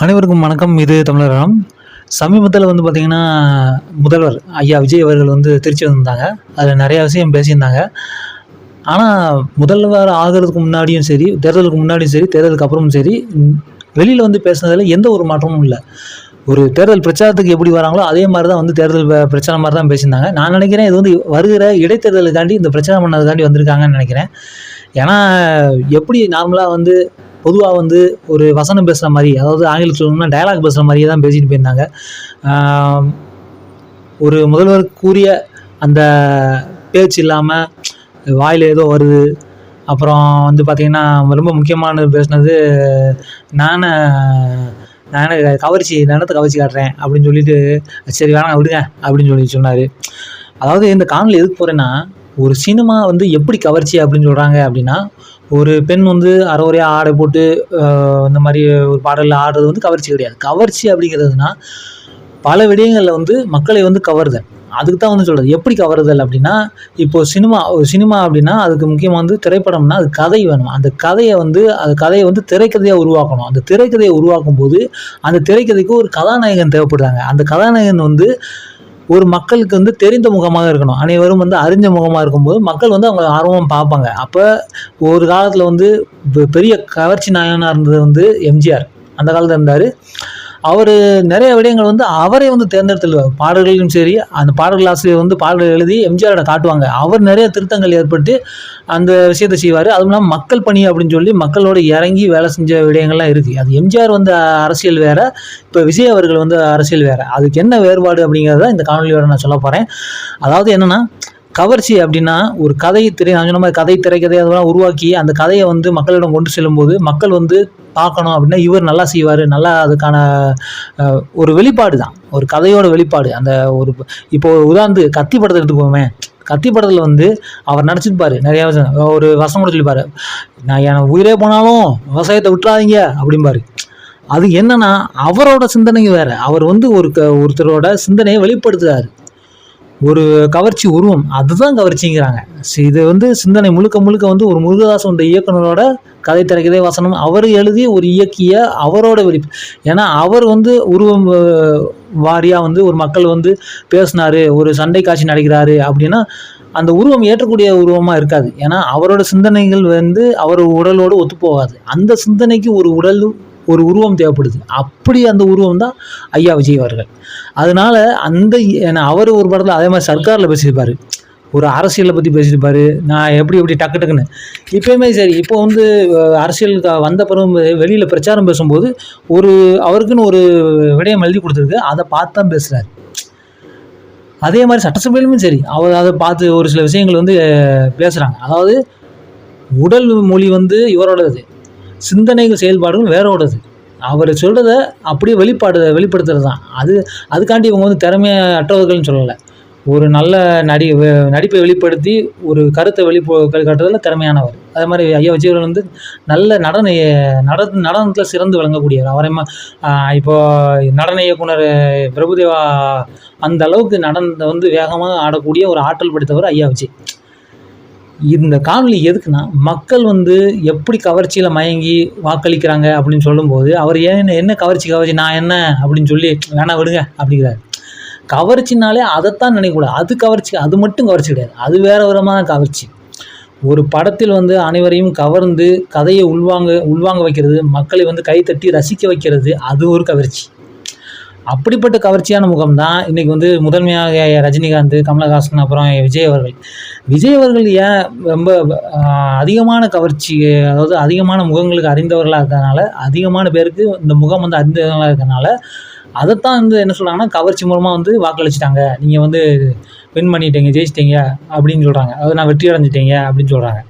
அனைவருக்கும் வணக்கம். இது தமிழகம். சமீபத்தில் பார்த்திங்கன்னா, முதல்வர் ஐயா விஜய் அவர்கள் திருச்சி வந்திருந்தாங்க. அதில் நிறையா விஷயம் பேசியிருந்தாங்க. ஆனால் முதல்வர் ஆகிறதுக்கு முன்னாடியும் சரி, தேர்தலுக்கு முன்னாடியும் சரி, தேர்தலுக்கு அப்புறமும் சரி, வெளியில் பேசுனதில் எந்த ஒரு மாற்றமும் இல்லை. ஒரு தேர்தல் பிரச்சாரத்துக்கு எப்படி வராங்களோ அதே மாதிரி தான் தேர்தல் பிரச்சாரம் மாதிரி தான் பேசியிருந்தாங்க. நான் நினைக்கிறேன் இது வருகிற இடைத்தேர்தலுக்காண்டி இந்த பிரச்சாரம் பண்ணதுக்காண்டி வந்திருக்காங்கன்னு நினைக்கிறேன். ஏன்னா எப்படி நார்மலாக பொதுவாக ஒரு வசனம் பேசுகிற மாதிரி, அதாவது ஆங்கிலத்தில் சொல்லணும்னா டயலாக் பேசுகிற மாதிரியே தான் பேசிட்டு போயிருந்தாங்க. ஒரு முதல்வர் கூறிய அந்த பேச்சு இல்லாமல் வாயில் ஏதோ வருது. அப்புறம் பார்த்திங்கன்னா, ரொம்ப முக்கியமானது பேசுனது, நானே நிலத்தை கவர்ச்சி காட்டுறேன் அப்படின்னு சொல்லிட்டு, சரி வேணாம் விடுங்க அப்படின்னு சொன்னார். அதாவது இந்த காணொலி எதுக்கு போகிறேன்னா, ஒரு சினிமா எப்படி கவர்ச்சி அப்படின்னு சொல்கிறாங்க அப்படின்னா, ஒரு பெண் அரைகுறையாக ஆடை போட்டு இந்த மாதிரி ஒரு பாடலில் ஆடுறது கவர்ச்சி கிடையாது. கவர்ச்சி அப்படிங்கிறதுனா பல விடயங்களில் மக்களை கவருதல். அதுக்கு தான் சொல்கிறது. எப்படி கவருதல் அப்படின்னா, இப்போது சினிமா அப்படின்னா அதுக்கு முக்கியமாக திரைப்படம்னா அது கதை வேணும். அந்த கதையை திரைக்கதையாக உருவாக்கணும். அந்த திரைக்கதையை உருவாக்கும் போது அந்த திரைக்கதைக்கு ஒரு கதாநாயகன் தேவைப்படுறாங்க. அந்த கதாநாயகன் ஒரு மக்களுக்கு தெரிந்த முகமாக இருக்கணும். அனைவரும் அறிஞ்ச முகமாக இருக்கும்போது மக்கள் அவங்க ஆர்வமாக பார்ப்பாங்க. அப்போ ஒரு காலத்தில் பெரிய கவர்ச்சி நாயகனாக இருந்தது எம்ஜிஆர். அந்த காலத்தில் இருந்தார். அவர் நிறைய விடயங்கள் அவரே தேர்ந்தெடுத்துள்ளார். பாடல்களும் சரி, அந்த பாடல்கள் ஆசிரியர் பாடல்கள் எழுதி எம்ஜிஆரை காட்டுவாங்க. அவர் நிறைய திருத்தங்கள் ஏற்பட்டு அந்த விஷயத்தை செய்வார். அதுவும் இல்லாமல் மக்கள் பணி அப்படின்னு சொல்லி மக்களோடு இறங்கி வேலை செஞ்ச விடயங்கள்லாம் இருக்குது. அது எம்ஜிஆர் அரசியல் வேறு, இப்போ விஜய் அவர்கள் அரசியல் வேறு. அதுக்கு என்ன வேறுபாடு அப்படிங்கிறத இந்த காணொலியோட நான் சொல்ல போகிறேன். அதாவது என்னென்னா, கவர்ச்சி அப்படின்னா ஒரு கதை நான் சொன்ன மாதிரி கதை திரைக்கதை அதெல்லாம் உருவாக்கி அந்த கதையை மக்களிடம் கொண்டு செல்லும்போது மக்கள் பார்க்கணும் அப்படின்னா இவர் நல்லா செய்வார், நல்லா அதுக்கான ஒரு வெளிப்பாடு தான், ஒரு கதையோட வெளிப்பாடு. அந்த ஒரு இப்போ உதாரணத்துக்கு கத்தி படத்தை எடுத்துக்கோமே. கத்தி படத்தில் அவர் நடிச்சிருப்பார். நிறையா ஒரு வசனம் கூட சொல்லிப்பார், நான் எனக்கு உயிரே போனாலும் விவசாயத்தை விட்டுறாதீங்க அப்படிம்பாரு. அது என்னன்னா அவரோட சிந்தனைக்கு வேறு. அவர் ஒருத்தரோட சிந்தனையை வெளிப்படுத்துறாரு. ஒரு கவர்ச்சி உருவம், அதுதான் கவர்ச்சிங்கிறாங்க. இது சிந்தனை முழுக்க ஒரு முருகதாஸ் இயக்குனரோட கதை திரைக்கதை வசனம் அவர் எழுதி ஒரு இயக்கிய அவரோட வெளிப்பு. ஏன்னா அவர் உருவம் வாரியாக ஒரு மக்கள் பேசினார், ஒரு சண்டை காட்சி நடிக்கிறாரு அப்படின்னா அந்த உருவம் ஏற்றக்கூடிய உருவமாக இருக்காது. ஏன்னா அவரோட சிந்தனைகள் அவர் உடலோடு ஒத்துப்போகாது. அந்த சிந்தனைக்கு ஒரு உருவம் தேவைப்படுது. அப்படி அந்த உருவம் தான் ஐயா விஜய் அவர்கள். அதனால அவர் ஒரு படத்தில் அதே மாதிரி சர்க்காரில் பேசியிருப்பார், ஒரு அரசியலை பற்றி பேசியிருப்பார். நான் எப்படி டக்குன்னு இப்போயுமே சரி, இப்போ அரசியலுக்கு வந்த பிறகு வெளியில் பிரச்சாரம் பேசும்போது அவருக்குன்னு ஒரு விடயம் எழுதி கொடுத்துருக்கு, அதை பார்த்து தான் பேசுகிறார். அதே மாதிரி சட்டசபையிலுமே சரி, அவர் அதை பார்த்து ஒரு சில விஷயங்கள் பேசுகிறாங்க. அதாவது உடல் மொழி இவரோடது, சிந்தனைகள் செயல்பாடுகள் வேறோடது. அவர் சொல்கிறத அப்படியே வெளிப்படுத்துறது தான். அதுக்காண்டி இவங்க திறமையற்றவர்கள்னு சொல்லலை. ஒரு நல்ல நடிப்பை வெளிப்படுத்தி ஒரு கருத்தை காட்டுறதுல திறமையானவர். அதே மாதிரி ஐயா விஜய் அவர்கள் நல்ல நடனத்தில் சிறந்து விளங்கக்கூடியவர். அவரை இப்போ நடன இயக்குனர் பிரபுதேவா அந்த அளவுக்கு நடனத்தை வேகமாக ஆடக்கூடிய ஒரு ஆற்றல் படைத்தவர் ஐயா விஜய். இந்த காணொலி எதுக்குன்னா, மக்கள் எப்படி கவர்ச்சியில் மயங்கி வாக்களிக்கிறாங்க அப்படின்னு சொல்லும்போது அவர் என்ன கவர்ச்சி நான் என்ன அப்படின்னு சொல்லி வேணா விடுங்க அப்படிங்கிறாரு. கவர்ச்சினாலே அதைத்தான் நினைக்கக்கூடாது. அது கவர்ச்சி, அது மட்டும் கவர்ச்சி கிடையாது, அது வேறு விதமான கவர்ச்சி. ஒரு படத்தில் அனைவரையும் கவர்ந்து கதையை உள்வாங்க வைக்கிறது, மக்களை கைத்தட்டி ரசிக்க வைக்கிறது, அது ஒரு கவர்ச்சி. அப்படிப்பட்ட கவர்ச்சியான முகம் தான் இன்றைக்கி முதன்மையாக ரஜினிகாந்த், கமலஹாசன், அப்புறம் விஜய் அவர்கள் ஏன் ரொம்ப அதிகமான கவர்ச்சி, அதாவது அதிகமான முகங்களுக்கு அறிந்தவர்களாக இருக்கிறதுனால, அதிகமான பேருக்கு இந்த முகம் அறிந்தவர்களாக இருக்கிறதுனால அதைத்தான் என்ன சொல்கிறாங்கன்னா, கவர்ச்சி மூலமாக வாக்களிச்சிட்டாங்க, நீங்கள் வின் பண்ணிட்டீங்க, ஜெயிச்சிட்டீங்க அப்படின்னு சொல்கிறாங்க. அதாவது நான் வெற்றி அடைஞ்சிட்டீங்க அப்படின்னு சொல்கிறாங்க.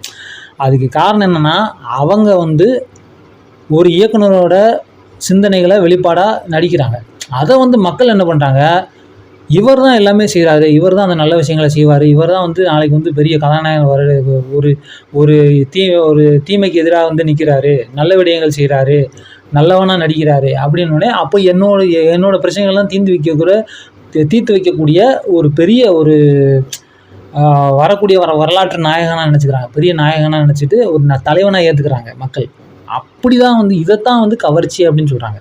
அதுக்கு காரணம் என்னென்னா, அவங்க ஒரு இயக்குனரோட சிந்தனைகளை வெளிப்பாடாக நடிக்கிறாங்க. அதை மக்கள் என்ன பண்ணுறாங்க, இவர் தான் எல்லாமே செய்கிறாரு, இவர் தான் அந்த நல்ல விஷயங்களை செய்வார், இவர் தான் நாளைக்கு பெரிய கதாநாயகன் ஒரு தீமைக்கு எதிராக நிற்கிறாரு, நல்ல விடயங்கள் செய்கிறாரு, நல்லவனாக நடிக்கிறாரு அப்படின்னோடனே அப்போ என்னோட பிரச்சனைகள்லாம் தீர்த்து வைக்கக்கூடிய ஒரு பெரிய ஒரு வரக்கூடிய வரலாற்று நாயகனாக நினச்சிக்கிறாங்க, பெரிய நாயகனாக நினச்சிட்டு ஒரு தலைவனாக ஏற்றுக்கிறாங்க மக்கள். அப்படி தான் இதைத்தான் கவர்ச்சி அப்படின்னு சொல்கிறாங்க.